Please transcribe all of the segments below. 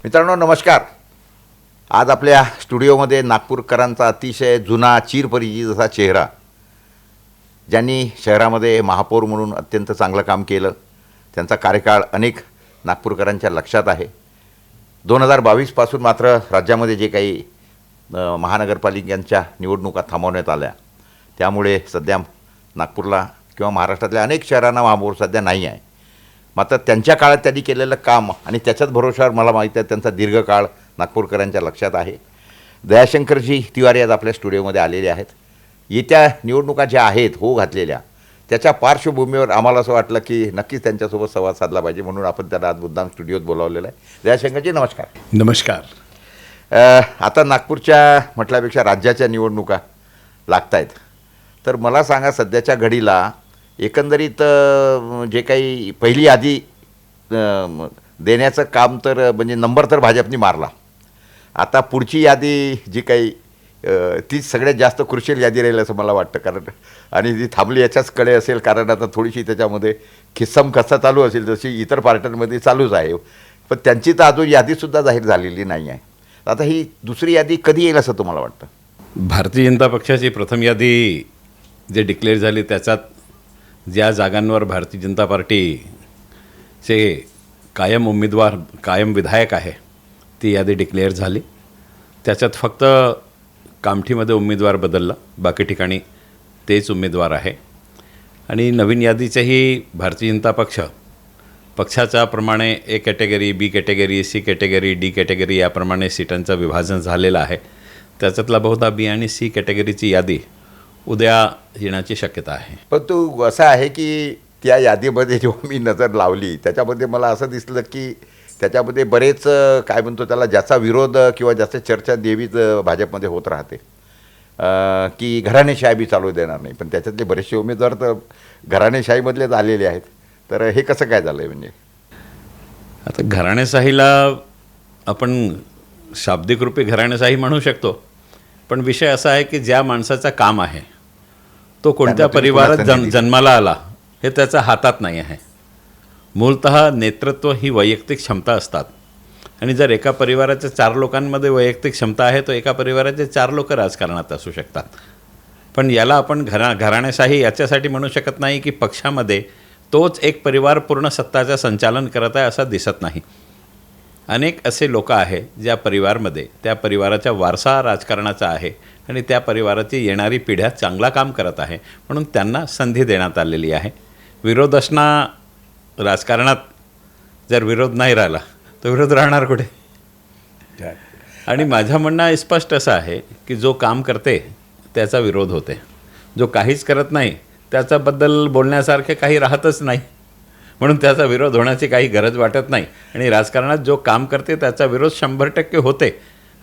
मित्रांनो नमस्कार. आज आपल्या स्टुडिओमध्ये नागपूरकरांचा अतिशय जुना चिरपरिचित असा चेहरा, ज्यांनी शहरामध्ये महापौर म्हणून अत्यंत चांगलं काम केलं, त्यांचा कार्यकाळ अनेक नागपूरकरांच्या लक्षात आहे. 2022 पासून मात्र राज्यामध्ये जे काही महानगरपालिकांच्या निवडणुका थांबवण्यात आल्या, त्यामुळे सध्या नागपूरला किंवा महाराष्ट्रातल्या अनेक शहरांना महापौर सध्या नाही आहे. मात्र त्यांच्या काळात त्यांनी केलेलं काम आणि त्याच्याच भरोशावर मला माहिती आहे त्यांचा दीर्घकाळ नागपूरकरांच्या लक्षात आहे. दयाशंकरजी तिवारी आज आपल्या स्टुडिओमध्ये आलेले आहेत. येत्या निवडणुका ज्या आहेत घातलेल्या, त्याच्या पार्श्वभूमीवर आम्हाला असं वाटलं की नक्कीच त्यांच्यासोबत संवाद साधला पाहिजे, म्हणून आपण त्यांना आज मुद्दाम स्टुडिओत बोलावलेलं आहे. दयाशंकरजी नमस्कार. नमस्कार. आता नागपूरच्या म्हटल्यापेक्षा राज्याच्या निवडणुका लागत आहेत, तर मला सांगा सध्याच्या घडीला एकंदरीत जे काही पहिली यादी देण्याचं काम तर म्हणजे नंबर तर भाजपनी मारला. आता पुढची यादी जी काही तीच सगळ्यात जास्त क्रुशियल यादी राहील असं मला वाटतं, कारण आणि ती थांबली याच्याच कडे असेल, कारण आता थोडीशी त्याच्यामध्ये खिस्सम कसा चालू असेल जशी इतर पार्ट्यांमध्ये चालूच आहे, पण त्यांची तर अजून यादीसुद्धा जाहीर झालेली नाही आहे. आता ही दुसरी यादी कधी येईल असं तुम्हाला वाटतं? भारतीय जनता पक्षाची प्रथम यादी जे डिक्लेअर झाली त्याच्यात ज्या जागांवर भारतीय जनता पार्टीचे कायम उमेदवार कायम विधायक आहे ती यादी डिक्लेअर झाली. त्याच्यात फक्त कामठीमध्ये उमेदवार बदलला, बाकी ठिकाणी तेच उमेदवार आहे. आणि नवीन यादीचंही भारतीय जनता पक्षाच्या प्रमाणे A category, B category, C category, D category याप्रमाणे सीटांचं विभाजन झालेलं आहे. त्याच्यातला बहुधा बी आणि सी कॅटेगरीची यादी उद्या येण्याची शक्यता आहे. पण तो असं आहे की त्या यादीमध्ये जेव्हा मी नजर लावली त्याच्यामध्ये मला असं दिसलं की त्याच्यामध्ये बरेच काय म्हणतो त्याला, ज्याचा विरोध किंवा ज्याचा चर्चा नेहमीच भाजपमध्ये होत राहते की घराणेशाही बी चालू देणार नाही, पण त्याच्यातले बरेचसे उमेदवार तर घराणेशाहीमधलेच आलेले आहेत. तर हे कसं काय झालं आहे? म्हणजे आता घराणेशाहीला आपण शाब्दिक रूपी घराणेशाही म्हणू शकतो, पण विषय असा आहे की ज्या माणसाचं काम आहे तो कोणत्या परिवारात जन्माला आला हे त्याच्या हातात नाही आहे. मूलतः नेतृत्व ही वैयक्तिक क्षमता असतात, आणि जर एका परिवाराच्या 4 लोकांमध्ये वैयक्तिक क्षमता आहे तर एका परिवाराचे 4 लोक राजकारणात असू शकतात. पण याला आपण घराणेशाही याच्यासाठी म्हणू शकत नाही की पक्षामध्ये तोच एक परिवार पूर्ण सत्ताचं संचालन करत आहे असं दिसत नाही. अनेक असे लोक आहे ज्या परिवारामध्ये त्या परिवाराचा वारसा राजकारणाचा आहे आणि त्या परिवाराची येणारी पिढ्या चांगला काम करत आहे, म्हणून त्यांना संधी देण्यात आलेली आहे. विरोध असणं राजकारणात, जर विरोध नाही राहिला तर विरोध राहणार कुठे? आणि माझं म्हणणं स्पष्ट असं आहे की जो काम करते त्याचा विरोध होते, जो काहीच करत नाही त्याच्याबद्दल बोलण्यासारखे काही राहतच नाही, म्हणून त्याचा विरोध होण्याची काही गरज वाटत नाही. आणि राजकारणात जो काम करते त्याचा विरोध 100% होते,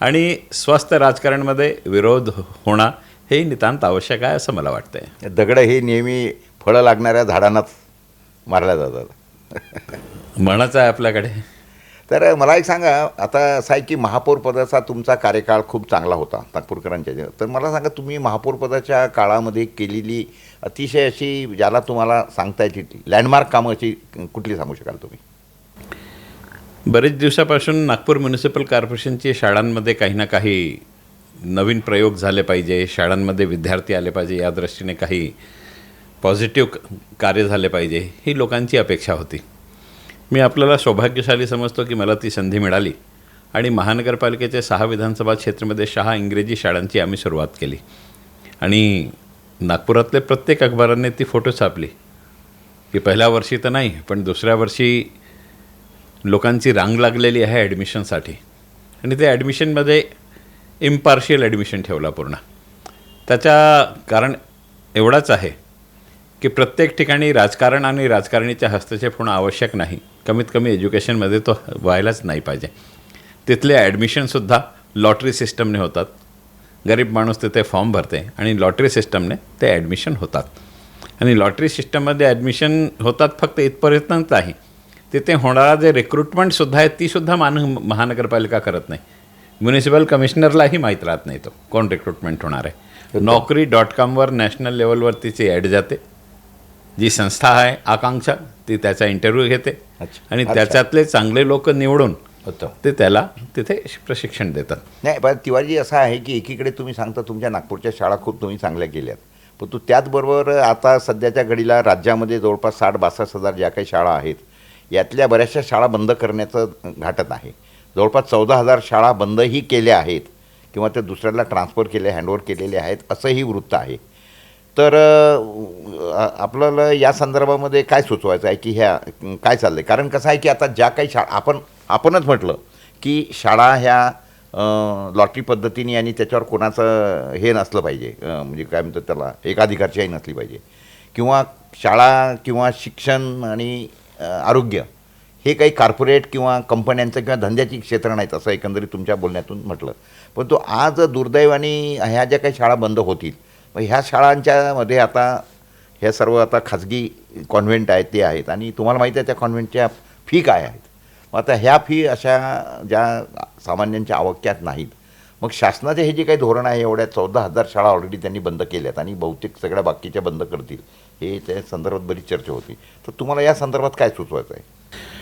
आणि स्वस्थ राजकारणामध्ये विरोध होणं हे नितांत आवश्यक आहे असं मला वाटतं. दगड हे नेहमी फळं लागणाऱ्या झाडांनाच मारल्या जातात म्हणायचं आहे आपल्याकडे. तर मला एक सांगा, आता असं आहे की महापौर पदाचा तुमचा कार्यकाळ खूप चांगला होता नागपूरकरांच्या ह्याच्यात. तर मला सांगा, तुम्ही महापौर पदाच्या काळामध्ये केलेली अतिशय अशी ज्याला तुम्हाला सांगता येते लँडमार्क कामं अशी कुठली सांगू शकाल तुम्ही? बरेच दिवसापासून नागपूर म्युनिसिपल कॉर्पोरेशनची शाळांमध्ये काही ना काही नवीन प्रयोग झाले पाहिजे, शाळांमध्ये विद्यार्थी आले पाहिजे, या दृष्टीने काही पॉझिटिव्ह कार्य झाले पाहिजे, ही लोकांची अपेक्षा होती. मी आपल्याला सौभाग्यशाली समजतो की मला ती संधी मिळाली, आणि महानगरपालिकेचे 6 विधानसभा क्षेत्रामध्ये 6 इंग्रजी शाळांची आम्ही सुरुवात केली. आणि नागपुरातले प्रत्येक अखबारांनी ती फोटो छापली की पहिल्या वर्षी तर नाही पण दुसऱ्या वर्षी लोकांची रांग लागलेली आहे ॲडमिशनसाठी, आणि ते ॲडमिशनमध्ये इम्पार्शियल ॲडमिशन ठेवला पूर्ण. त्याचा कारण एवढाच आहे की प्रत्येक ठिकाणी राजकारण आणि राजकारणीच्या हस्तक्षेप होणं आवश्यक नाही, कमीत कमी एज्युकेशनमध्ये तो व्हायलाच नाही पाहिजे. तिथले ॲडमिशनसुद्धा लॉटरी सिस्टमने होतात. गरीब माणूस तिथे फॉर्म भरते आणि लॉटरी सिस्टमने ते ॲडमिशन होतात. आणि लॉटरी सिस्टममध्ये ॲडमिशन होतात फक्त इथपर्यंत नाही, तिथे होणारा जे रिक्रुटमेंटसुद्धा आहे तीसुद्धा महानगरपालिका करत नाही. म्युनिसिपल कमिशनरलाही माहीत राहत नाही तो कोण रिक्रुटमेंट होणार आहे. Naukri.com नॅशनल लेवलवर तिची ॲड जाते. जी संस्था आहे आकांक्षा ती त्याचा इंटरव्ह्यू घेते आणि त्याच्यातले चांगले लोक निवडून होतं. ते त्याला तिथे प्रशिक्षण देतात. नाही, पण तिवारी असं आहे की एकीकडे तुम्ही सांगता तुमच्या नागपूरच्या शाळा खूप तुम्ही चांगल्या केल्यात, पण तू त्याचबरोबर आता सध्याच्या घडीला राज्यामध्ये जवळपास 60-62 हजार ज्या काही शाळा आहेत, यातल्या बऱ्याचशा शाळा बंद करण्याचं घाटत आहे. जवळपास 14,000 शाळा बंदही केल्या आहेत किंवा ते दुसऱ्याला ट्रान्सफर केले, हँडओव्हर केलेले आहेत, असंही वृत्त आहे. तर आपल्याला या संदर्भामध्ये काय सुचवायचं आहे की ह्या काय चाललं आहे? कारण कसं आहे की आता ज्या काही शाळा आपणच म्हटलं की शाळा ह्या लॉटरी पद्धतीने आणि त्याच्यावर कोणाचं हे नसलं पाहिजे, म्हणजे काय म्हणतात त्याला, एकाधिकारच्याही नसली पाहिजे, किंवा शाळा किंवा शिक्षण आणि आरोग्य हे काही कॉर्पोरेट किंवा कंपन्यांचं किंवा धंद्याची क्षेत्र नाहीत असं एकंदरीत तुमच्या बोलण्यातून म्हटलं. पण तो आज दुर्दैवाने ह्या ज्या काही शाळा बंद होतील, मग ह्या शाळांच्यामध्ये आता ह्या सर्व आता खाजगी कॉन्व्हेंट आहेत ते आहेत आणि तुम्हाला माहिती आहे त्या कॉन्व्हेंटच्या फी काय आहेत. मग आता ह्या फी अशा ज्या सामान्यांच्या आवाक्यात नाहीत, मग शासनाचे हे जे काही धोरण आहे, एवढ्या 14,000 शाळा ऑलरेडी त्यांनी बंद केल्यात आणि बहुतेक सगळ्या बाकीच्या बंद करतील, हे त्या संदर्भात बरीच चर्चा होती. तर तुम्हाला या संदर्भात काय सुचवायचं आहे?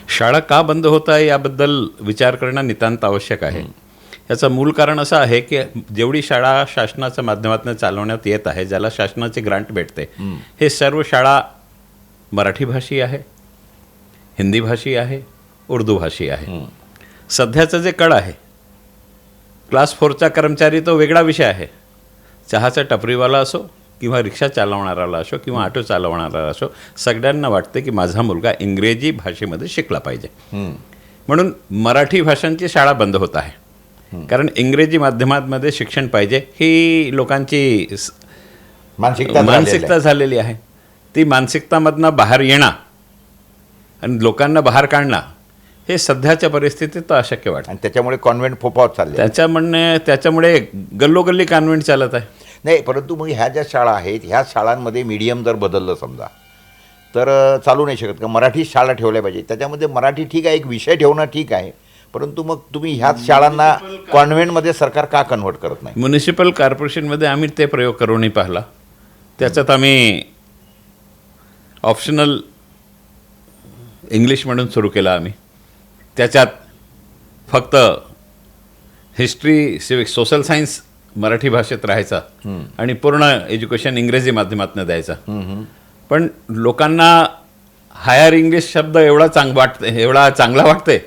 शाळा का बंद होत आहे याबद्दल विचार करणं नितांत आवश्यक आहे. याचं मूळ कारण असं आहे की जेवढी शाळा शासनाच्या माध्यमातून चालवण्यात येत आहे, ज्याला शासनाची ग्रांट भेटते, हे सर्व शाळा मराठी भाषी आहे, हिंदी भाषी आहे, उर्दू भाषी आहे. सध्याचं जे कळ आहे, क्लास 4चा कर्मचारी तो वेगळा विषय आहे. चहाचा टपरीवाला असो किंवा रिक्षा चालवणाराला असो किंवा ऑटो चालवणारा असो, सगळ्यांना वाटते की माझा मुलगा इंग्रजी भाषेमध्ये शिकला पाहिजे. म्हणून मराठी भाषांची शाळा बंद होत आहे, कारण इंग्रजी माध्यमांमध्ये शिक्षण पाहिजे ही लोकांची मानसिकता झालेली आहे. ती मानसिकतामधनं बाहेर येणं आणि लोकांना बाहेर काढणं हे सध्याच्या परिस्थितीत अशक्य वाटतं. आणि त्याच्यामुळे कॉन्व्हेंट फोपावत चालले. त्याच्यामुळे गल्लोगल्ली कॉन्व्हेंट चालत आहे. नाही, परंतु मग ह्या ज्या शाळा आहेत, ह्या शाळांमध्ये मीडियम जर बदललं समजा, तर चालू नाही शकत का? मराठी शाळा ठेवल्या पाहिजे, त्याच्यामध्ये मराठी ठीक आहे, एक विषय ठेवणं ठीक आहे, परंतु मग तुम्ही ह्याच शाळांना कॉन्व्हेंटमध्ये सरकार का कन्व्हर्ट करत नाही? म्युनिसिपल कॉर्पोरेशनमध्ये आम्ही ते प्रयोग करूनही पाहिला. त्याच्यात आम्ही ऑप्शनल इंग्लिश म्हणून सुरू केलं आम्ही. त्याच्यात फक्त history, civics, social science Marathi भाषेत राहायचा आणि पूर्ण एज्युकेशन इंग्रजी माध्यमातून द्यायचं. पण लोकांना हायर इंग्लिश शब्द एवढा चांगला वाटते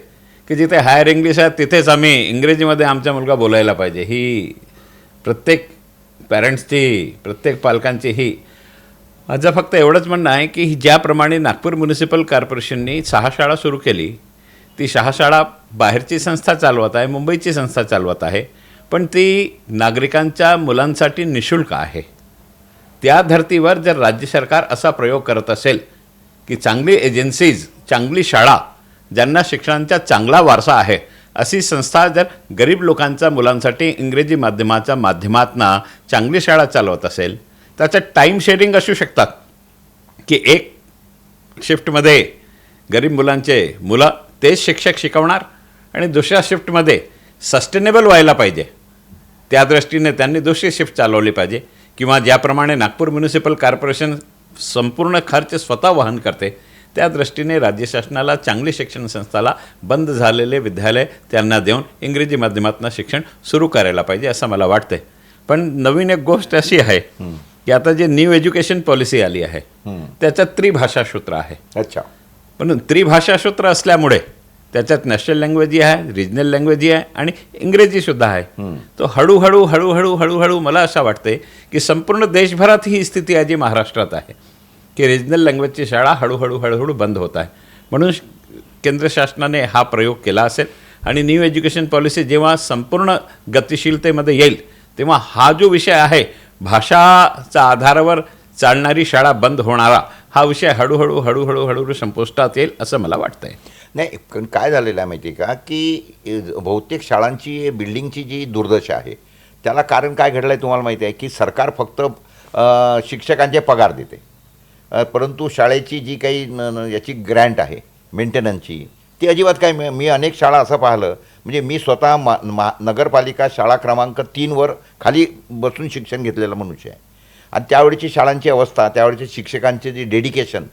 की जिथे हायर इंग्लिश आहे तिथेच आम्ही इंग्रजीमध्ये आमचा मुलगा बोलायला पाहिजे. ही प्रत्येक पॅरेंट्सची, प्रत्येक पालकांची ही माझं फक्त एवढंच म्हणणं आहे की ज्याप्रमाणे नागपूर म्युनिसिपल कॉर्पोरेशननी 6 शाळा सुरू केली, ती 6 शाळा बाहेरची संस्था चालवत आहे, मुंबईची संस्था चालवत आहे, पण ती नागरिकांच्या मुलांसाठी निःशुल्क आहे. त्या धर्तीवर जर राज्य सरकार असा प्रयोग करत असेल की चांगली एजन्सीज, चांगली शाळा, ज्यांना शिक्षणाचा चांगला वारसा आहे, अशी संस्था जर गरीब लोकांच्या मुलांसाठी इंग्रजी माध्यमातनं चांगली शाळा चालवत असेल, त्याचं टाईम शेअरिंग असू शकतात की एक शिफ्टमध्ये गरीब मुलं तेच शिक्षक शिकवणार आणि दुसऱ्या शिफ्टमध्ये सस्टेनेबल व्हायला पाहिजे, त्या दृष्टीने त्यांनी दुसरी शिफ्ट चालवली पाहिजे. किंवा ज्याप्रमाणे नागपूर म्युनिसिपल कॉर्पोरेशन संपूर्ण खर्च स्वतः वहन करते, त्या दृष्टीने राज्य शासनाला चांगली शिक्षण संस्थाला बंद झालेले विद्यालय त्यांना देऊन इंग्रजी माध्यमातून शिक्षण सुरू करायला पाहिजे असं मला वाटते. पण नवीन एक गोष्ट अशी आहे की आता जे न्यू एज्युकेशन पॉलिसी आली आहे त्याच्यात त्रिभाषा सूत्र आहे. अच्छा. म्हणून त्रिभाषा सूत्र असल्यामुळे त्याच्यात नॅशनल लँग्वेजही आहे, रिजनल लँग्वेजही आहे आणि इंग्रजीसुद्धा आहे. तो हळूहळू मला असं वाटते की संपूर्ण देशभरात ही स्थिती आहे जी महाराष्ट्रात आहे की रिजनल लँग्वेजची शाळा हळूहळू बंद होत आहे. म्हणून केंद्र शासनाने हा प्रयोग केला असेल आणि न्यू एज्युकेशन पॉलिसी जेव्हा संपूर्ण गतिशीलतेमध्ये येईल तेव्हा हा जो विषय आहे, भाषाच्या आधारावर चालणारी शाळा बंद होणारा, हा विषय हळूहळू संपुष्टात येईल असं मला वाटतंय. नाही, पण काय झालेलं आहे माहिती आहे का की बहुतेक शाळांची बिल्डिंगची जी दुर्दशा आहे त्याला कारण काय घडलं आहे तुम्हाला माहिती आहे की सरकार फक्त शिक्षकांचे पगार देते, परंतु शाळेची जी काही याची ग्रँट आहे मेंटेनन्सची ती अजिबात काय. मी अनेक शाळा असं पाहिलं, म्हणजे मी स्वतः नगरपालिका शाळा क्रमांक 3वर खाली बसून शिक्षण घेतलेलं मनुष्य आहे आणि त्यावेळेची शाळांची अवस्था, त्यावेळेचे शिक्षकांचे जे डेडिकेशन,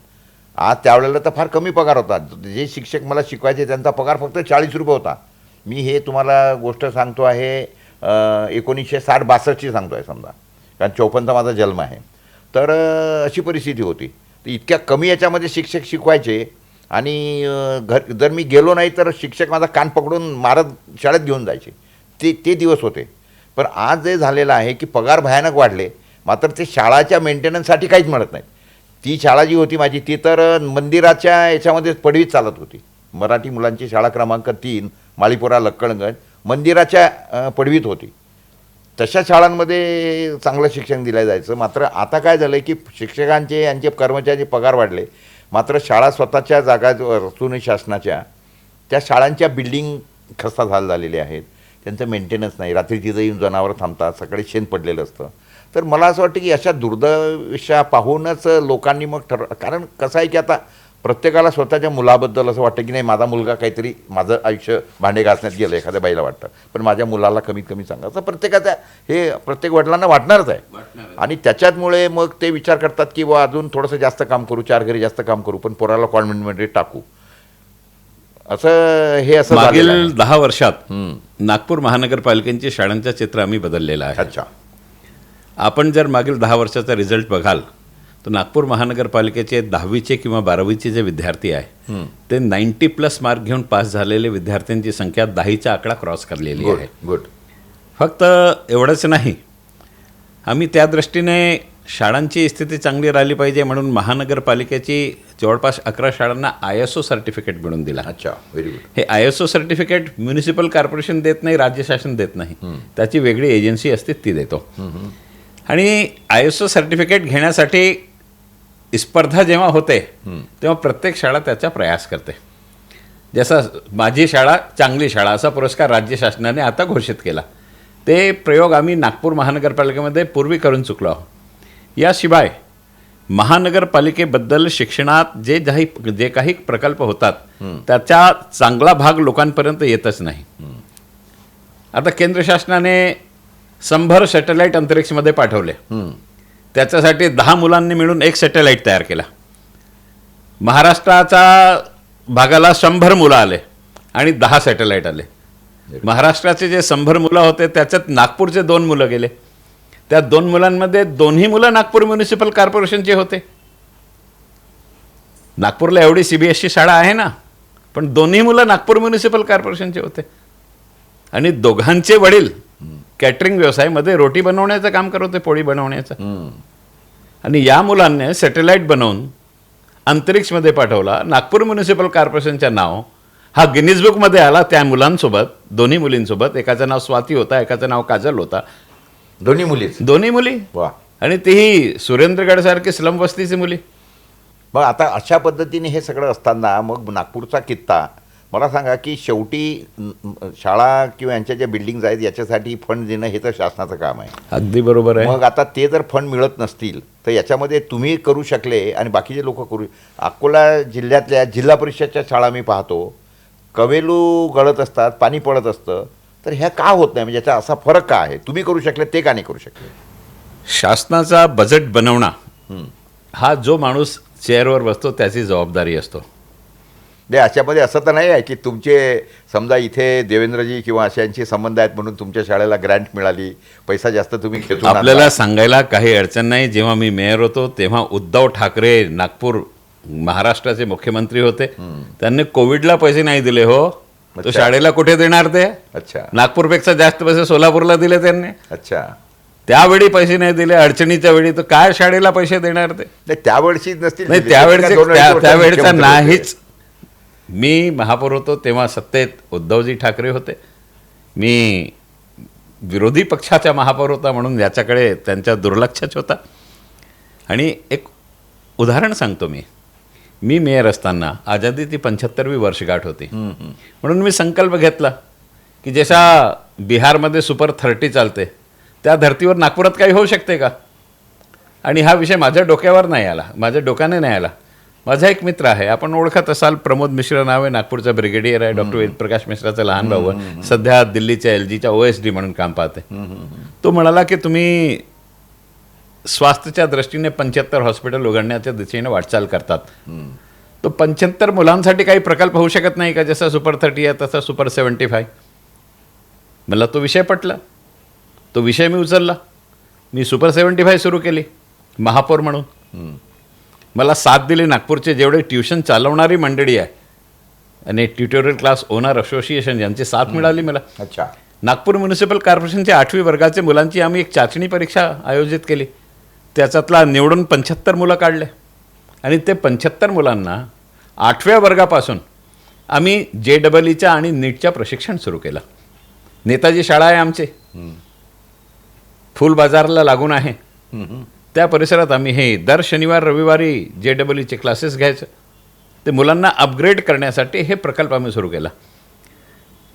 आज त्यावेळेला तर फार कमी पगार होता. जे शिक्षक मला शिकवायचे त्यांचा पगार फक्त 40 रुपये होता मी हे तुम्हाला गोष्ट सांगतो आहे 1960-62ची सांगतो आहे समजा, कारण 54चा माझा जन्म आहे. तर अशी परिस्थिती होती. तर इतक्या कमी याच्यामध्ये शिक्षक शिकवायचे आणि जर मी गेलो नाही तर शिक्षक माझा कान पकडून मारत शाळेत घेऊन जायचे. ते दिवस होते. पण आज जे झालेलं आहे की पगार भयानक वाढले, मात्र ते शाळाच्या मेंटेनन्ससाठी काहीच मिळत नाही. ती शाळा जी होती माझी ती तर मंदिराच्या याच्यामध्ये पडवीत चालत होती. मराठी मुलांची शाळा क्रमांक 3 माळीपुरा लक्कडगंज मंदिराच्या पडवीत होती. तशा शाळांमध्ये चांगलं शिक्षण दिलं जायचं. मात्र आता काय झालं की शिक्षकांचे यांचे कर्मचाऱ्यांचे पगार वाढले, मात्र शाळा स्वतःच्या जागा असूनही शासनाच्या त्या शाळांच्या बिल्डिंग खस्ता झालेल्या आहेत. त्यांचं मेंटेनन्स नाही. रात्री तिथं येऊन जनावरं थांबतात, सकाळी शेण पडलेलं असतं. तर मला असं वाटतं की अशा दुर्दशा पाहूनच लोकांनी मग कारण कसं आहे की आता प्रत्येकाला स्वतःच्या मुलाबद्दल असं वाटतं की नाही माझा मुलगा काहीतरी माझं आयुष्य भांडे घासण्यात गेलं एखाद्या बाईला वाटतं, पण माझ्या मुलाला कमीत कमी सांगा. असं प्रत्येकाचा हे प्रत्येक वडिलांना वाटणारच आहे. आणि त्याच्याचमुळे मग ते विचार करतात की बा अजून थोडंसं जास्त काम करू, 4 घरी जास्त काम करू, पण पोराला कॉन्व्हेंटमध्ये टाकू. असं हे असं झालेलं आहे. मागील 10 वर्षात नागपूर महानगरपालिकेचे शाळांचं चित्र आम्ही बदललेलं आहे. अच्छा. आपण जर मागील 10 वर्षाचा रिझल्ट बघाल तर नागपूर महानगरपालिकेचे 10वीचे किंवा 12वीचे जे विद्यार्थी आहे ते 90+ मार्क घेऊन पास झालेले विद्यार्थ्यांची संख्या 10चा आकडा क्रॉस करलेली आहे. गुड. फक्त एवढंच नाही, आम्ही त्या दृष्टीने शाळांची स्थिती चांगली राहिली पाहिजे म्हणून महानगरपालिकेची जवळपास 11 शाळांना ISO सर्टिफिकेट मिळवून दिला. अच्छा, व्हेरी गुड. हे ISO सर्टिफिकेट म्युनिसिपल कॉर्पोरेशन देत नाही, राज्य शासन देत नाही, त्याची वेगळी एजन्सी असते ती देतो. आणि ISO सर्टिफिकेट घेण्यासाठी स्पर्धा जेव्हा होते तेव्हा प्रत्येक शाळा त्याचा प्रयास करते. जसा माझी शाळा चांगली शाळा असा पुरस्कार राज्य शासनाने आता घोषित केला. ते प्रयोग आम्ही नागपूर महानगरपालिकेमध्ये पूर्वी करून चुकलो आहोत. याशिवाय महानगरपालिकेबद्दल शिक्षणात जे काही प्रकल्प होतात त्याचा चांगला भाग लोकांपर्यंत येतच नाही. आता केंद्र शासनाने 100 सॅटेलाईट अंतरिक्षमध्ये पाठवले. त्याच्यासाठी 10 मुलांनी मिळून एक सॅटेलाईट तयार केला. महाराष्ट्राचा भागाला 100 मुलं आले आणि 10 सॅटेलाईट आले. महाराष्ट्राचे जे 100 मुलं होते त्याच्यात नागपूरचे 2 मुलं गेले. त्या 2 मुलांमध्ये दोन्ही मुलं नागपूर म्युनिसिपल कॉर्पोरेशनचे होते. नागपूरला एवढी CBSE शाळा आहे ना, पण दोन्ही मुलं नागपूर म्युनिसिपल कॉर्पोरेशनचे होते. आणि दोघांचे वडील कॅटरिंग व्यवसायामध्ये रोटी बनवण्याचं काम करत होते, पोळी बनवण्याचं. आणि या मुलांनी सॅटेलाईट बनवून अंतरिक्षमध्ये पाठवला. नागपूर म्युनिसिपल कॉर्पोरेशनचं नाव हा गिनीज बुकमध्ये आला त्या मुलांसोबत, दोन्ही मुलींसोबत. एकाचं नाव स्वाती होता, एकाचं नाव काजल होता. दोन्ही मुली. वा. आणि तीही सुरेंद्रगडसारखी स्लम वस्तीची मुली. मग आता अशा पद्धतीने हे सगळं असताना मग नागपूरचा कित्ता मला सांगा की शेवटी शाळा किंवा यांच्या ज्या बिल्डिंग्ज आहेत याच्यासाठी फंड देणं हे तर शासनाचं काम आहे. अगदी बरोबर आहे. मग आता ते जर फंड मिळत नसतील तर याच्यामध्ये तुम्ही करू शकले आणि बाकीचे लोक करू. अकोला जिल्ह्यातल्या जिल्हा परिषदच्या शाळा मी पाहतो, कवेलू गळत असतात, पाणी पडत असतं. तर ह्या का होत नाही, म्हणजे याचा असा फरक का आहे? तुम्ही करू शकले, ते का नाही करू शकले? शासनाचा बजेट बनवणं हा जो माणूस चेअरवर बसतो त्याची जबाबदारी असतो. नाही, अशामध्ये असं तर नाही आहे की तुमचे समजा इथे देवेंद्रजी किंवा अशांशी संबंध आहेत म्हणून तुमच्या शाळेला ग्रँट मिळाली, पैसा जास्त तुम्ही खेचून आणला. आपल्याला सांगायला काही अडचण नाही. जेव्हा मी मेयर होतो तेव्हा उद्धव ठाकरे नागपूर महाराष्ट्राचे मुख्यमंत्री होते. त्यांनी कोविडला पैसे नाही दिले हो, तो शाळेला कुठे देणार ते? अच्छा. नागपूरपेक्षा जास्त पैसे सोलापूरला दिले त्यांनी. अच्छा. त्यावेळी पैसे नाही दिले अडचणीच्या वेळी, तर काय शाळेला पैसे देणार ते? नाही, त्यावेळची नसतील. नाही, त्यावेळेचा नाहीच. मी महापौर होतो तेव्हा सत्तेत उद्धवजी ठाकरे होते. मी विरोधी पक्षाचा महापौर होता म्हणून याच्याकडे त्यांच्या दुर्लक्षच होता. आणि एक उदाहरण सांगतो. मी मेयर असताना आझादीची 75वी वर्षगाठ होती. म्हणून मी संकल्प घेतला की जसा बिहारमध्ये सुपर 30 चालते त्या धर्तीवर नागपुरात काही होऊ शकते का. आणि हा विषय माझ्या डोक्यावर नाही आला, माझ्या डोक्याने नाही आला. माझा एक मित्र आहे, आपण ओळखत असाल, प्रमोद मिश्रा नाव आहे, नागपूरचा ब्रिगेडियर आहे, डॉक्टर वेदप्रकाश मिश्राचा लहान भाऊ आहे, सध्या दिल्लीच्या LGच्या OSD म्हणून काम पाहते. तो म्हणाला की तुम्ही स्वास्थ्याच्या दृष्टीने 75 हॉस्पिटल उघडण्याच्या दिशेने वाटचाल करतात, तो 75 मुलांसाठी काही प्रकल्प होऊ शकत नाही का? जसा सुपर 30 आहे तसा सुपर 75. मला तो विषय पटला, तो विषय मी उचलला. मी सुपर 75 सुरू केली महापौर म्हणून. मला साथ दिली नागपूरचे जेवढे ट्युशन चालवणारी मंडळी आहे आणि ट्युटोरियल क्लास ओनर असोसिएशन यांची साथ मिळाली मला. अच्छा. नागपूर म्युनिसिपल कॉर्पोरेशनच्या 8वी वर्गाचे मुलांची आम्ही एक चाचणी परीक्षा आयोजित केली. त्याच्यातला निवडून 75 मुलं काढले आणि ते 75 मुलांना 8व्या वर्गापासून आम्ही JEEच्या आणि नीटच्या प्रशिक्षण सुरू केलं. नेताजी शाळा आहे आमचे, फुल बाजारला लागून आहे. त्या परिसरात आम्ही हे दर शनिवार रविवारी JEEचे क्लासेस घ्यायचं. ते मुलांना अपग्रेड करण्यासाठी हे प्रकल्प आम्ही सुरू केला.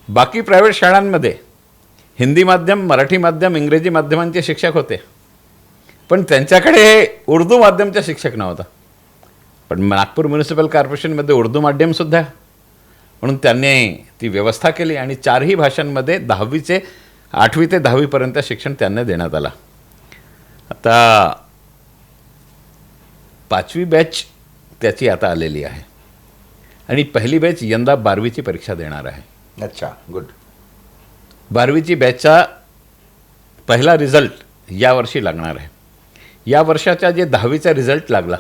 बाकी प्रायव्हेट शाळांमध्ये हिंदी माध्यम, मराठी माध्यम, इंग्रजी माध्यमांचे शिक्षक होते, पण त्यांच्याकडे उर्दू माध्यमचा शिक्षक नव्हता. पण नागपूर म्युनिसिपल कॉर्पोरेशनमध्ये उर्दू माध्यमसुद्धा आहे. म्हणून त्यांनी ती व्यवस्था केली आणि 4ही भाषांमध्ये 8वी ते 10वीपर्यंत शिक्षण त्यांना देण्यात आलं. आता 5वी बॅच त्याची आता आलेली आहे आणि पहिली बॅच यंदा 12वीची परीक्षा देणार आहे. अच्छा, गुड. 12वीची बॅचचा पहिला रिझल्ट यावर्षी लागणार आहे. या वर्षाचा जे 10वीचा रिझल्ट लागला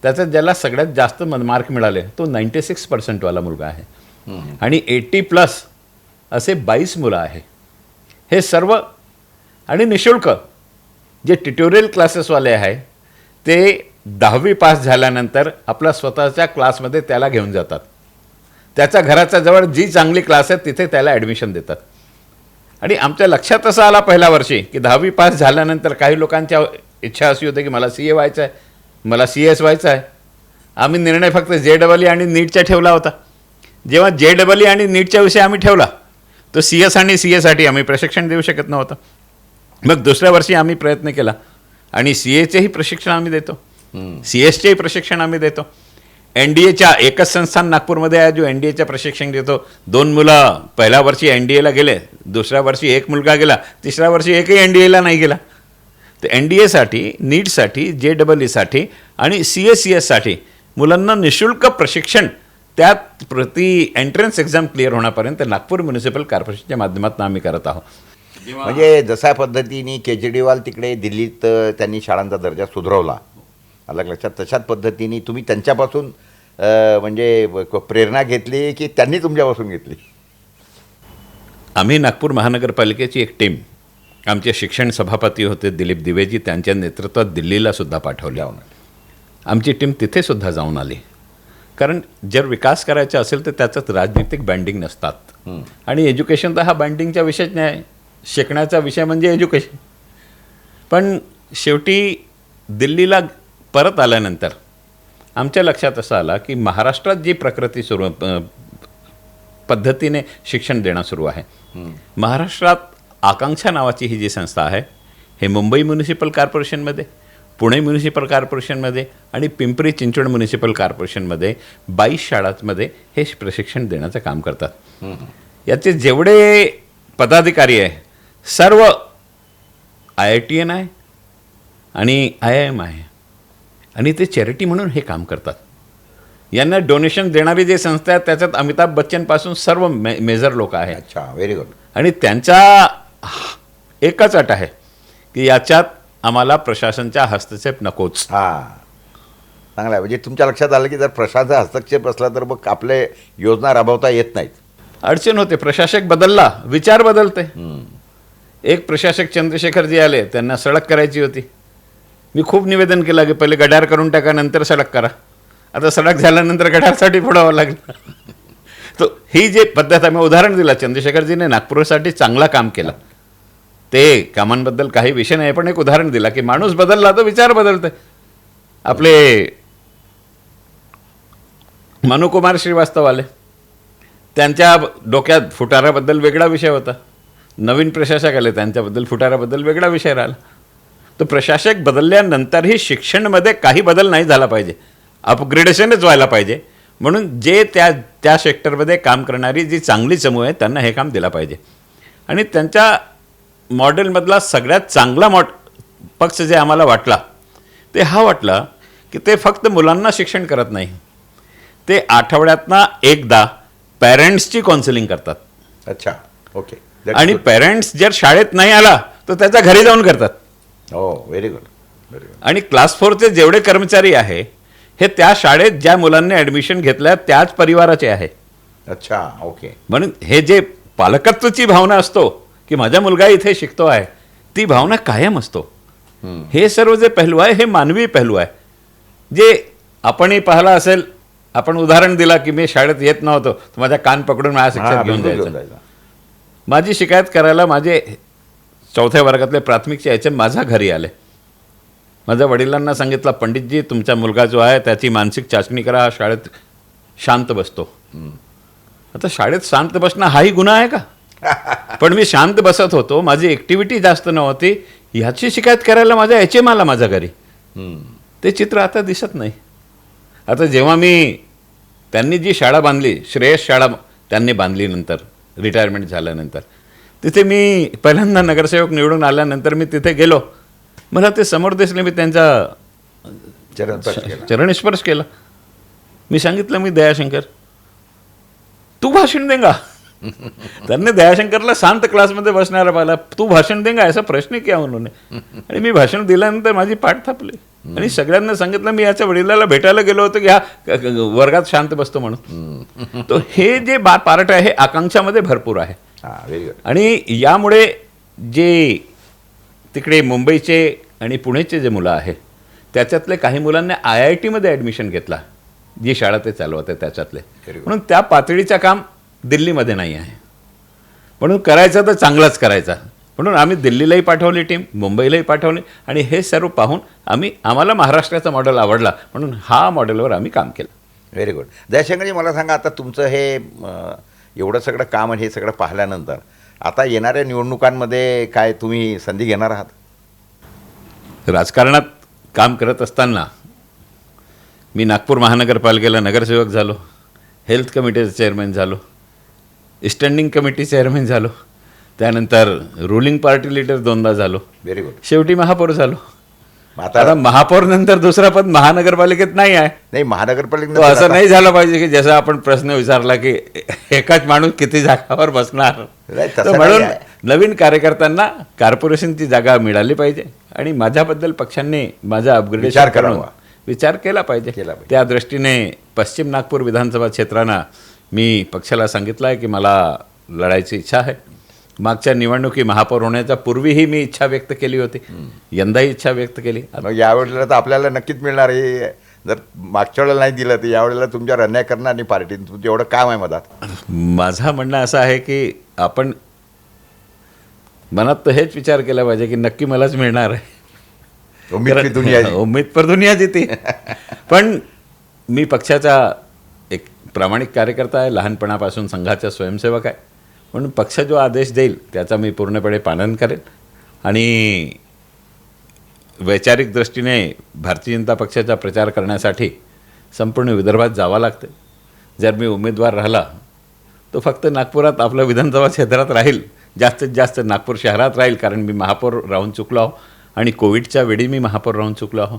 त्याच्यात ज्याला सगळ्यात जास्त मार्क मिळाले तो 96% मुलगा आहे आणि 80+ असे 22 मुलं आहे. हे सर्व आणि निशुल्क जे ट्युटोरियल क्लासेसवाले आहे ते 10वी पास झाल्यानंतर आपला स्वतःच्या क्लासमध्ये त्याला घेऊन जातात. त्याच्या घराच्या जवळ जी चांगली क्लास आहे तिथे त्याला ॲडमिशन देतात. आणि आमच्या लक्षात असं आला पहिल्या वर्षी की 10वी पास झाल्यानंतर काही लोकांच्या इच्छा अशी होती की मला CA व्हायचं आहे, मला CS व्हायचं आहे. आम्ही निर्णय फक्त JEE आणि नीटचा ठेवला होता. जेव्हा JEE आणि नीटच्या विषयी आम्ही ठेवला तो CS आणि CAसाठी आम्ही प्रशिक्षण देऊ शकत नव्हतं. मग दुसऱ्या वर्षी आम्ही प्रयत्न केला आणि CAचेही प्रशिक्षण आम्ही देतो, CSचेही प्रशिक्षण आम्ही देतो. NDAच्या एकच संस्थान नागपूरमध्ये आहे जो NDAचं प्रशिक्षण देतो. 2 मुलं पहिल्या वर्षी NDAला गेले, दुसऱ्या वर्षी एक मुलगा गेला, तिसऱ्या वर्षी एकही NDAला नाही गेला. तर NDAसाठी, नीटसाठी, JEEसाठी आणि CSसाठी मुलांना निशुल्क प्रशिक्षण त्यात प्रति एंट्रन्स एक्झाम क्लिअर होण्यापर्यंत नागपूर म्युनिसिपल कॉर्पोरेशनच्या माध्यमातून आम्ही करत आहोत. म्हणजे जशा पद्धतीने केजरीवाल तिकडे दिल्लीत त्यांनी शाळांचा दर्जा सुधारवला, अलग लक्षात, तशाच पद्धतीने तुम्ही त्यांच्यापासून म्हणजे प्रेरणा घेतली की त्यांनी तुमच्यापासून घेतली? आम्ही नागपूर महानगरपालिकेची एक टीम, आमचे शिक्षण सभापती होते दिलीप दिवेजी, त्यांच्या नेतृत्वात दिल्लीला सुद्धा पाठवले. आमची टीम तिथे सुद्धा जाऊन आली. कारण जर विकास करायचा असेल तर त्याच्यात राजनीतिक बँडिंग नसतात आणि एज्युकेशन तर हा बँडिंगचा विषयच नाही. शिकण्याचा विषय म्हणजे एज्युकेशन. पण शेवटी दिल्लीला परत आल्यानंतर आमच्या लक्षात असं आलं की महाराष्ट्रात जी प्रकृती सुरू पद्धतीने शिक्षण देणं सुरू आहे, महाराष्ट्रात आकांक्षा नावाची ही जी संस्था आहे, हे मुंबई म्युनिसिपल कॉर्पोरेशनमध्ये, पुणे म्युनिसिपल कॉर्पोरेशनमध्ये आणि पिंपरी चिंचवड म्युनिसिपल कॉर्पोरेशनमध्ये 22 शाळांमध्ये हे प्रशिक्षण देण्याचं काम करतात. याचे जेवढे पदाधिकारी आहे सर्व IITN आहे आणि IIM आहे आणि ते चॅरिटी म्हणून हे काम करतात. यांना डोनेशन देणारी जी संस्था आहे त्याच्यात अमिताभ बच्चनपासून सर्व मेजर लोक आहेत. अच्छा, व्हेरी गुड. आणि त्यांचा एकच अट आहे की याच्यात आम्हाला प्रशासनचा हस्तक्षेप नकोच. हां, चांगलं आहे. म्हणजे तुमच्या लक्षात आलं की जर प्रशासनाचा हस्तक्षेप असला तर मग आपले योजना राबवता येत नाहीत. अडचण होते. प्रशासक बदलला, विचार बदलते. एक प्रशासक चंद्रशेखरजी आले, त्यांना सडक करायची होती. मी खूप निवेदन केलं की पहिले गडार करून टाका नंतर सडक करा. आता सडक झाल्यानंतर गडारसाठी फोडावं लागलं. तो ही जी पद्धत आम्ही उदाहरण दिला, चंद्रशेखरजीने नागपूरसाठी चांगला काम केलं. ते कामांबद्दल काही विषय नाही, पण एक उदाहरण दिला की माणूस बदलला तर विचार बदलते. आपले मनुकुमार श्रीवास्तव आले, त्यांच्या डोक्यात फुटाराबद्दल वेगळा विषय होता. नवीन प्रशासक आले, त्यांच्याबद्दल फुटाराबद्दल वेगळा विषय राहिला. तर प्रशासक बदलल्यानंतरही शिक्षणमध्ये काही बदल नाही झाला पाहिजे, अपग्रेडेशनच व्हायला पाहिजे. म्हणून जे त्या सेक्टरमध्ये काम करणारी जी चांगली समूह आहे त्यांना हे काम दिलं पाहिजे. आणि त्यांच्या मॉडेलमधला सगळ्यात चांगला पक्ष जे आम्हाला वाटला ते हा वाटला की ते फक्त मुलांना शिक्षण करत नाही, ते आठवड्यातनं एकदा पॅरेंट्सची काउन्सिलिंग करतात. अच्छा, ओके. That's आणि good. पेरेंट्स जर शाळेत नाही आला तर त्याच्या घरी जाऊन करतात हो, व्हेरी गुड, व्हेरी गुड. आणि क्लास 4चे जेवढे कर्मचारी आहे हे त्या शाळेत ज्या मुलांनी ॲडमिशन घेतल्या त्याच परिवाराचे आहे. अच्छा, ओके. म्हणून हे जे पालकत्वाची भावना असतो की माझा मुलगा इथे शिकतो आहे, ती भावना कायम असतो. हे सर्व जे पैलू आहे हे मानवी पैलू आहे, जे आपणही पाहिला असेल. आपण उदाहरण दिला की मी शाळेत येत नव्हतो तर माझा कान पकडून माझ्या शिक्षक घेऊन बिलकुल जायचं. जायचं. माझी शिकायत करायला माझे 4थ्या वर्गातले प्राथमिकचे यायचे माझ्या घरी आले. माझ्या वडिलांना सांगितलं, पंडितजी तुमचा मुलगा जो आहे त्याची मानसिक चाचणी करा, हा शाळेत शांत बसतो. आता शाळेत शांत बसणं हाही गुन्हा आहे का? पण मी शांत बसत होतो, माझी ॲक्टिव्हिटी जास्त नव्हती, ह्याची शिकायत करायला माझ्या याचे मला माझ्या घरी. ते चित्र आता दिसत नाही. आता जेव्हा त्यांनी जी शाळा बांधली, श्रेयस शाळा त्यांनी बांधली नंतर रिटायरमेंट झाल्यानंतर, तिथे मी पहिल्यांदा नगरसेवक निवडून आल्यानंतर मी तिथे गेलो. मला ते समोर दिसले, मी त्यांचा चरण स्पर्श केला. चरणस्पर्श केला. मी सांगितलं, मी दयाशंकर, तू भाषण देंगा. त्यांनी दयाशंकरला शांत क्लासमध्ये बसणारा पाहिला. तू भाषण देंगा ऐसा प्रश्न किया उन्होंने. आणि मी भाषण दिल्यानंतर माझी पाठ थापली आणि सगळ्यांना सांगितलं मी याच्या वडिलाला भेटायला गेलो होतो की हा वर्गात शांत बसतो म्हणून. तो हे जे पार्ट आहे आकांक्षामध्ये भरपूर आहे. Very good. आणि यामुळे जे तिकडे मुंबईचे आणि पुणेचे जे मुलं आहे त्याच्यातले काही मुलांनी IIT-मध्ये ॲडमिशन घेतला, जी शाळा ते चालवत आहे त्याच्यातले. म्हणून त्या पातळीचं काम दिल्लीमध्ये नाही आहे. म्हणून करायचं तर चांगलाच करायचा. म्हणून आम्ही दिल्लीलाही पाठवली टीम, मुंबईलाही पाठवली आणि हे सर्व पाहून आम्हाला महाराष्ट्राचा मॉडेल आवडला म्हणून हा मॉडेलवर आम्ही काम केलं. Very good. जयशंकरजी, मला सांगा, आता तुमचं हे एवढं सगळं काम आणि हे सगळं पाहिल्यानंतर आता येणाऱ्या निवडणुकांमध्ये काय तुम्ही संधी घेणार आहात? राजकारणात काम करत असताना मी नागपूर महानगरपालिकेला नगरसेवक झालो, हेल्थ कमिटीचा चेअरमॅन झालो, स्टँडिंग कमिटी चेअरमॅन झालो, त्यानंतर रुलिंग पार्टी लीडर 2दा झालो, व्हेरी गुड. शेवटी महापौर झालो. आता आता महापौर नंतर दुसरा पद महानगरपालिकेत नाही आहे. नाही, तो महानगरपालिकेत असं नाही झालं पाहिजे की जसा आपण प्रश्न विचारला की एकाच माणूस किती जागावर बसणार. नाही, तसं तर म्हणून नाही आहे. नवीन कार्यकर्त्यांना कॉर्पोरेशनची जागा मिळाली पाहिजे आणि माझ्याबद्दल पक्षांनी माझा अपग्रेडेशन विचार करून करावा. विचार केला पाहिजे. त्या दृष्टीने पश्चिम नागपूर विधानसभा क्षेत्रांना मी पक्षाला सांगितलं आहे की मला लढायची इच्छा आहे. मागच्या निवडणुकी महापौर होण्याच्या पूर्वीही मी इच्छा व्यक्त केली होती, यंदाही इच्छा व्यक्त केली. मग यावेळेला तर आपल्याला नक्कीच मिळणार. हे जर मागच्या वेळेला नाही दिलं तर यावेळेला तुमच्यावर अन्याय करणार नाही पार्टीने. तुमचं एवढं काम आहे मधात. माझं म्हणणं असं आहे की आपण मनात तर हेच विचार केला पाहिजे की नक्की मलाच मिळणार आहे. उम्मीद की दुनिया जी. उम्मीद पर दुनिया जीती. पण मी पक्षाचा एक प्रामाणिक कार्यकर्ता आहे, लहानपणापासून संघाचा स्वयंसेवक आहे. म्हणून पक्ष जो आदेश देईल त्याचा मी पूर्णपणे पालन करेन. आणि वैचारिक दृष्टीने भारतीय जनता पक्षाचा प्रचार करण्यासाठी संपूर्ण विदर्भात जावं लागते. जर मी उमेदवार राहिला तो फक्त नागपुरात आपल्या विधानसभा क्षेत्रात राहील, जास्तीत जास्त नागपूर शहरात राहील, कारण मी महापौर राहून चुकलो आहो आणि कोविडच्या वेळी मी महापौर राहून चुकलो आहो.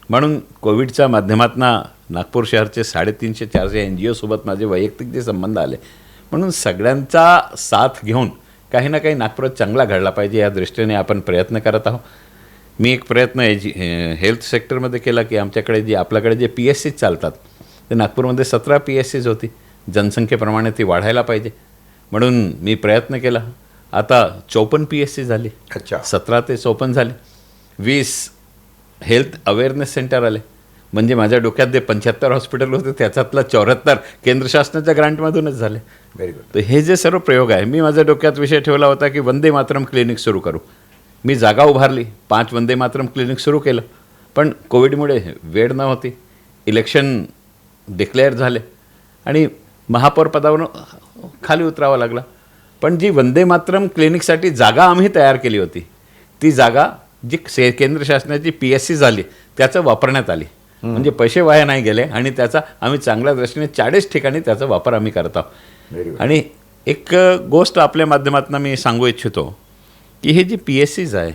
म्हणून कोविडच्या माध्यमातून नागपूर शहरचे 350-400 NGO सोबत माझे वैयक्तिक जे संबंध आले. म्हणून सगळ्यांचा साथ घेऊन काही ना काही नागपुरात चांगला घडला पाहिजे या दृष्टीने आपण प्रयत्न करत आहोत. मी एक प्रयत्न हेल्थ सेक्टरमध्ये केला की आपल्याकडे जे PSCs चालतात ते नागपूरमध्ये 17 PSCs होती. जनसंख्येप्रमाणे ती वाढायला पाहिजे म्हणून मी प्रयत्न केला. आता 54 PSC झाली. अच्छा. 17 ते 54 झाले. 20 हेल्थ अवेअरनेस सेंटर आले. म्हणजे माझ्या डोक्यात जे 75 हॉस्पिटल होते त्याच्यातलं 74 केंद्र शासनाच्या ग्रांटमधूनच झाले. Very good. तर हे जे सर्व प्रयोग आहे, मी माझ्या डोक्यात विषय ठेवला होता की वंदे मातरम क्लिनिक सुरू करू. मी जागा उभारली, 5 वंदे मातरम क्लिनिक सुरू केलं. पण कोविडमुळे वेळ नव्हती, इलेक्शन डिक्लेअर झाले आणि महापौर पदावरून खाली उतरावं लागला. पण जी वंदे मातरम क्लिनिकसाठी जागा आम्ही तयार केली होती, ती जागा जी केंद्र शासनाची PSC झाली त्याचं वापरण्यात आली. म्हणजे पैसे वाया नाही गेले आणि त्याचा आम्ही चांगल्या दृष्टीने 40 ठिकाणी त्याचा वापर आम्ही करत आहोत. आणि एक गोष्ट आपल्या माध्यमातून मी सांगू इच्छितो की हे जी PSCs आहे,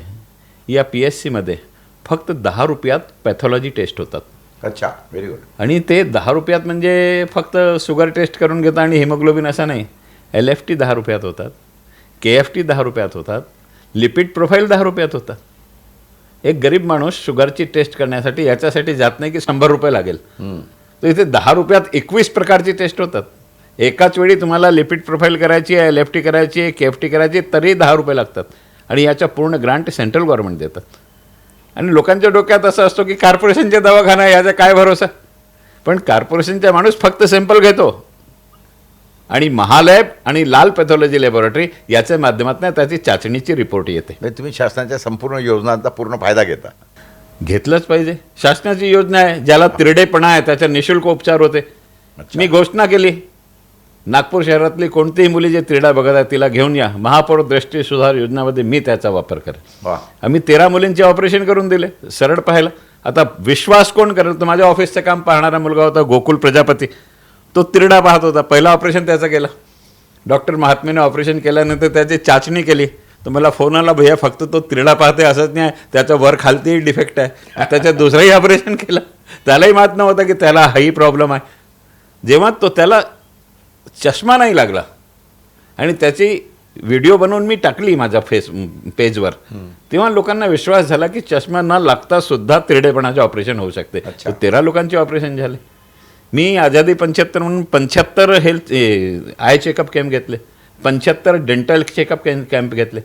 या PSCमध्ये फक्त 10 रुपयात पॅथॉलॉजी टेस्ट होतात. अच्छा, व्हेरी गुड. आणि ते 10 रुपयात म्हणजे फक्त शुगर टेस्ट करून घेतात आणि हिमोग्लोबिन असं नाही. LFT 10 रुपयात होतात, KFT 10 रुपयात होतात, लिपिड प्रोफाईल 10 रुपयात होतात. एक गरीब माणूस शुगरची टेस्ट करण्यासाठी याच्यासाठी जात नाही की 100 रुपये लागेल, तर इथे 10 रुपयात 21 प्रकारची टेस्ट होतात. एकाच वेळी तुम्हाला लिपिड प्रोफाईल करायची आहे, LFT करायची आहे, KFT करायची आहे, तरी 10 रुपये लागतात. आणि याच्या पूर्ण ग्रांट सेंट्रल गव्हर्नमेंट देतात. आणि लोकांच्या डोक्यात असं असतो की कॉर्पोरेशनचे दवाखाना याचा काय भरोसा. पण कॉर्पोरेशनचा माणूस फक्त सॅम्पल घेतो आणि महालॅब आणि लाल पॅथॉलॉजी लॅबोरेटरी याच्या माध्यमातून त्याची चाचणीची रिपोर्ट येते. म्हणजे तुम्ही शासनाच्या संपूर्ण योजनांचा पूर्ण फायदा घेता. घेतलंच पाहिजे. शासनाची योजना आहे, ज्याला तिरडेपणा आहे त्याच्या निशुल्क उपचार होते. मी घोषणा केली, नागपूर शहरातली कोणतीही मुली जे तिरडा बघत आहे तिला घेऊन या, महापौर दृष्टी सुधार योजनामध्ये मी त्याचा वापर करेन. वा. आम्ही 13 मुलींचे ऑपरेशन करून दिले, सरळ पाहायला. आता विश्वास कोण करेल. तर माझ्या ऑफिसचं काम पाहणारा मुलगा होता गोकुल प्रजापती, तो तिरडा पाहत होता. पहिला ऑपरेशन त्याचं केलं. डॉक्टर महात्मेने ऑपरेशन केल्यानंतर त्याची चाचणी केली, तर मला फोन आला, भैया फक्त तो तिरडा पाहते असंच नाही, त्याच्या वर खालतीही डिफेक्ट आहे. त्याच्यात दुसरंही ऑपरेशन केलं, त्यालाही माहीत नव्हतं की त्याला हाही प्रॉब्लेम आहे. जेव्हा तो त्याला चष्मा नाही लागला आणि त्याची व्हिडिओ बनवून मी टाकली माझ्या पेजवर, तेव्हा लोकांना विश्वास झाला की चष्मा न लागता सुद्धा तिरडेपणाचे ऑपरेशन होऊ शकते. अच्छा. 13 लोकांचे ऑपरेशन झाले. मी आझादी 75 म्हणून 75 हेल्थ आय चेकअप कॅम्प घेतले, 75 डेंटल चेकअप कॅम्प घेतले.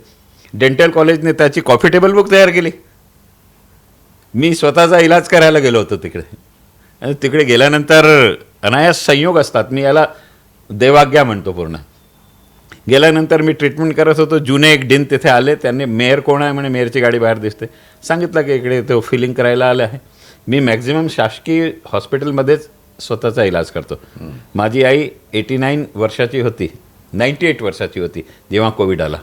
डेंटल कॉलेजने त्याची कॉफी टेबल बुक तयार केली. मी स्वतःचा इलाज करायला गेलो होतो तिकडे. आणि तिकडे गेल्यानंतर अनायास संयोग असतात, मी याला देवाज्ञा म्हणतो. पूर्ण गेल्यानंतर मी ट्रीटमेंट करत होतो. जुने एक डीन तिथे आले. त्यांनी मेयर कोण आहे म्हणे, मेयरची गाडी बाहेर दिसते. सांगितलं की इकडे तो फिलिंग करायला आलं आहे. मी मॅक्झिमम शासकीय हॉस्पिटलमध्येच स्वतःचा इलाज करतो. माझी आई 89 वर्षाची होती, 98 वर्षाची होती जेव्हा कोविड आला.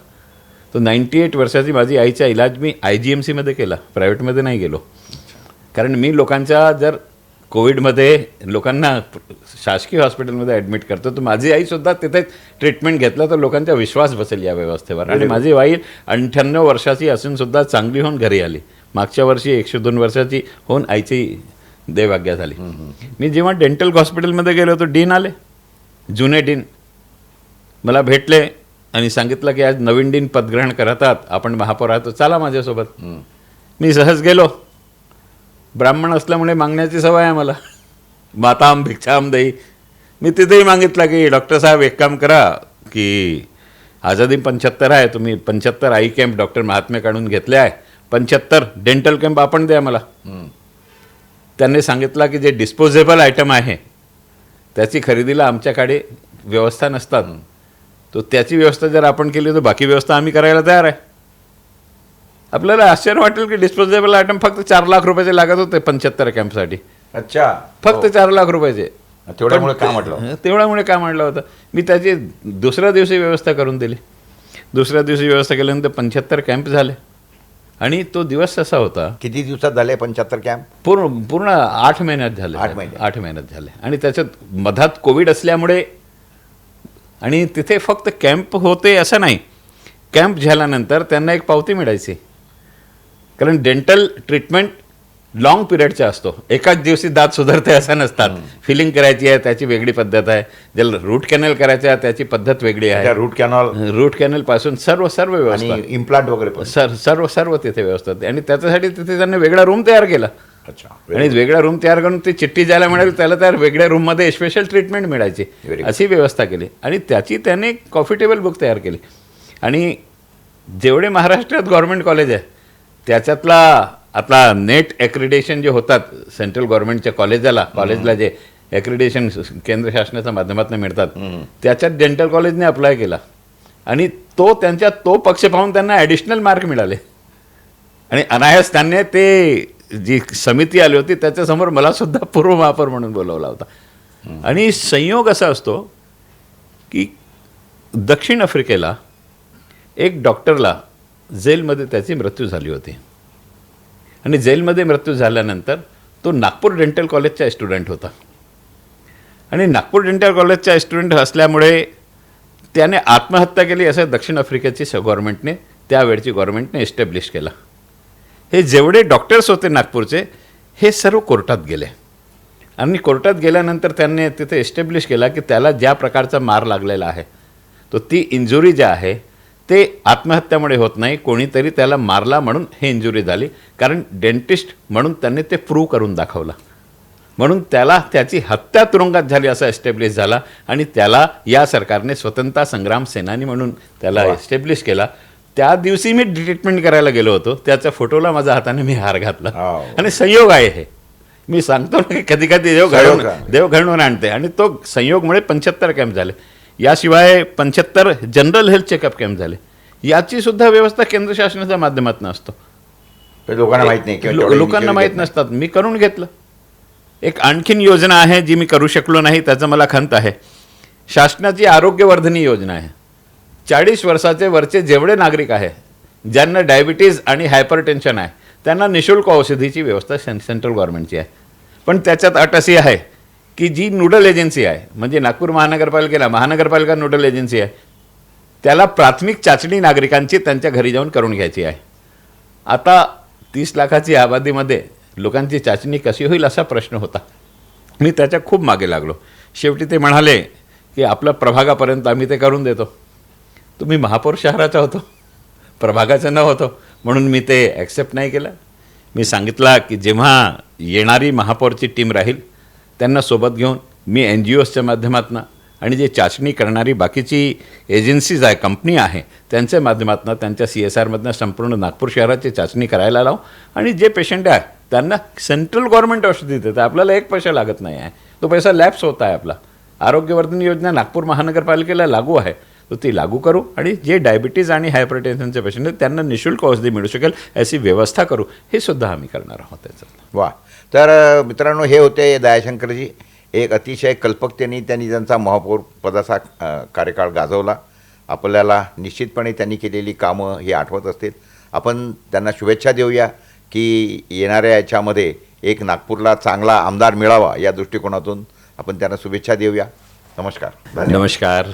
तो 98 वर्षाची माझी आईचा इलाज मी IGMCमध्ये केला, प्रायव्हेटमध्ये नाही गेलो. कारण मी लोकांच्या जर कोविडमध्ये लोकांना शासकीय हॉस्पिटलमध्ये ॲडमिट करतो, तर माझी आईसुद्धा तिथे ट्रीटमेंट घेतलं तर लोकांचा विश्वास बसेल या व्यवस्थेवर. आणि माझी आई 98 वर्षाची असूनसुद्धा चांगली होऊन घरी आली. मागच्या वर्षी 102 वर्षाची होऊन आईची देवाज्ञा झाली. मी जेव्हा डेंटल हॉस्पिटलमध्ये गेलो होतो, डीन आले, जुने डीन मला भेटले आणि सांगितलं की आज नवीन डीन पदग्रहण करतात, आपण महापौर आहात, चला माझ्यासोबत. मी सहज गेलो. ब्राह्मण असल्यामुळे मागण्याची सवय आहे मला, माताम भिक्षाम देई. मी तिथेही मागितलं की डॉक्टर साहेब एक काम करा की आझादी 75 आहे, तुम्ही 75 आई कॅम्प डॉक्टर महात्मे काढून घेतले आहे, 75 डेंटल कॅम्प आपण द्या मला. त्यांनी सांगितलं की जे डिस्पोजेबल आयटम आहे त्याची खरेदीला आमच्याकडे व्यवस्था नसतात, तो त्याची व्यवस्था जर आपण केली तर बाकी व्यवस्था आम्ही करायला तयार आहे. आपल्याला आश्चर्य वाटेल की डिस्पोजेबल आयटम फक्त 4 लाख रुपयाचे लागत होते 75 कॅम्पसाठी. अच्छा. फक्त 4 लाख रुपयाचे. तेवढ्यामुळे का म्हटलं? तेवढ्यामुळे का म्हटलं होतं. मी त्याची दुसऱ्या दिवशी व्यवस्था करून दिली. दुसऱ्या दिवशी व्यवस्था केल्यानंतर 75 कॅम्प झाले. आणि तो दिवस असा होता, किती दिवसात झाले 75 कॅम्प? पूर्ण 8 महिन्यात झाले. 8 महिन्यात झाले. आणि त्याच्यात मधात कोविड असल्यामुळे आणि तिथे फक्त कॅम्प होते असं नाही, कॅम्प झाल्यानंतर त्यांना एक पावती मिळायची. कारण डेंटल ट्रीटमेंट लॉंग पिरियडचा असतो. एकाच दिवशी दात सुधारते असं नसतात. फिलिंग करायची आहे त्याची वेगळी पद्धत आहे, ज्याला रूट कॅनल करायचं आहे त्याची पद्धत वेगळी आहे. रूट कॅनल पासून सर्व व्यवस्था, इम्प्लांट वगैरे सर्व तिथे व्यवस्था. आणि त्याच्यासाठी तिथे त्यांनी वेगळा रूम तयार केला. आणि वेगळा रूम तयार करून ती चिठ्ठी ज्याला मिळाली त्याला त्या वेगळ्या रूममध्ये स्पेशल ट्रीटमेंट मिळायची, अशी व्यवस्था केली. आणि त्याची त्याने कॉफी टेबल बुक तयार केली. आणि जेवढे महाराष्ट्रात गव्हर्नमेंट कॉलेज आहे त्याच्यातला आपला नेट ॲक्रिडेशन जे होतात सेंट्रल गव्हर्नमेंटच्या कॉलेजला जे ॲक्रिडेशन केंद्र शासनाच्या माध्यमातून मिळतात, त्याच्यात डेंटल कॉलेजने अप्लाय केला. आणि त्यांच्या तो पक्ष पाहून त्यांना ॲडिशनल मार्क मिळाले. आणि अनायास त्यांनी ते जी समिती आली होती त्याच्यासमोर मला सुद्धा पूर्व महापौर म्हणून बोलवला होता. आणि संयोग असा असतो की दक्षिण आफ्रिकेला एक डॉक्टरला जेलमध्ये त्याची मृत्यू झाली होती. आणि जेलमध्ये मृत्यू झाल्यानंतर तो नागपूर डेंटल कॉलेजचा स्टुडंट होता. आणि नागपूर डेंटल कॉलेजचा स्टुडंट असल्यामुळे त्याने आत्महत्या केली असं दक्षिण आफ्रिकेची गव्हर्नमेंटने, त्यावेळची गव्हर्नमेंटने एस्टॅब्लिश केला. हे जेवढे डॉक्टर्स होते नागपूरचे हे सर्व कोर्टात गेले. आणि कोर्टात गेल्यानंतर त्यांनी तिथे एस्टॅब्लिश केला की त्याला ज्या प्रकारचा मार लागलेला आहे तो ती इंजुरी ज्या आहे ते आत्महत्यामुळे होत नाही, कोणीतरी त्याला मारला म्हणून हे इंजुरी झाली, कारण डेंटिस्ट म्हणून त्यांनी ते प्रूव्ह करून दाखवलं, म्हणून त्याला त्याची हत्या तुरुंगात झाली असा एस्टॅब्लिश झाला आणि त्याला या सरकारने स्वतंत्रता संग्राम सेनानी म्हणून त्याला एस्टॅब्लिश केला. त्या दिवशी मी ट्रीटमेंट करायला गेलो होतो, त्याच्या फोटोला माझ्या हाताने मी हार घातला. आणि संयोग आहे हे, मी सांगतो ना की कधी कधी देव घडवून आणते, आणि तो संयोगमुळे 75 कॅम्प झाले. याशिवाय 75 जनरल हेल्थ चेकअप कॅम्प झाले. याची सुद्धा व्यवस्था केंद्र शासनाच्या माध्यमातून असतो. पण लोकांना माहित नाही किंवा तेवढे लोकांना initiative माहीत घेत नाही. नसतात. मी करून घेतलं. एक आणखीन योजना आहे जी मी करू शकलो नाही, त्याचं मला खंत आहे. शासनाची आरोग्यवर्धिनी योजना आहे. 40 वर्षाचे वरचे जेवढे नागरिक आहे ज्यांना डायबिटीज आणि हायपरटेन्शन आहे त्यांना निशुल्क औषधीची व्यवस्था सेंट्रल गव्हर्नमेंटची आहे. पण त्याच्यात अट अशी आहे की जी नोडल एजन्सी आहे, म्हणजे नागपूर महानगरपालिका नोडल एजन्सी आहे, त्याला प्राथमिक चाचणी नागरिकांची त्यांच्या घरी जाऊन करून घ्यायची आहे. आता 30 लाखाची आबादीमध्ये लोकांची चाचणी कशी होईल असा प्रश्न होता. मी त्याच्या खूप मागे लागलो. शेवटी ते म्हणाले की आपल्या प्रभागापर्यंत आम्ही ते करून देतो. तुम्ही महापौर शहराचा होतो, प्रभागाचा न होतो, म्हणून मी ते ॲक्सेप्ट नाही केलं. मी सांगितलं की जेव्हा येणारी महापौरची टीम राहील त्यांना सोबत घेऊन मी NGOच्या माध्यमातून आणि जे चाचणी करणारी बाकीची एजन्सीज आहे, कंपनी आहे, त्यांच्या माध्यमातून त्यांच्या CSRमधनं संपूर्ण नागपूर शहराची चाचणी करायला लावू. आणि जे पेशंट आहे त्यांना सेंट्रल गव्हर्नमेंट औषधी देतं, आपल्याला एक पैसा लागत नाही आहे. तो पैसा लॅप्स होत आहे आपला. आरोग्यवर्धन योजना नागपूर महानगरपालिकेला लागू आहे, तर ती लागू करू आणि जे डायबिटीज आणि हायपरटेन्शनचे पेशंट आहेत त्यांना निशुल्क औषधी मिळू शकेल अशी व्यवस्था करू. हे सुद्धा आम्ही करणार आहोत त्याचं. वा. तर मित्रांनो, हे होते दयाशंकरजी. एक अतिशय कल्पकतेने त्यांनी त्यांचा महापौर पदाचा कार्यकाळ गाजवला. आपल्याला निश्चितपणे त्यांनी केलेली कामं ही आठवत असतील. आपण त्यांना शुभेच्छा देऊया की येणाऱ्या याच्यामध्ये एक नागपूरला चांगला आमदार मिळावा या दृष्टिकोनातून आपण त्यांना शुभेच्छा देऊया. नमस्कार. नमस्कार.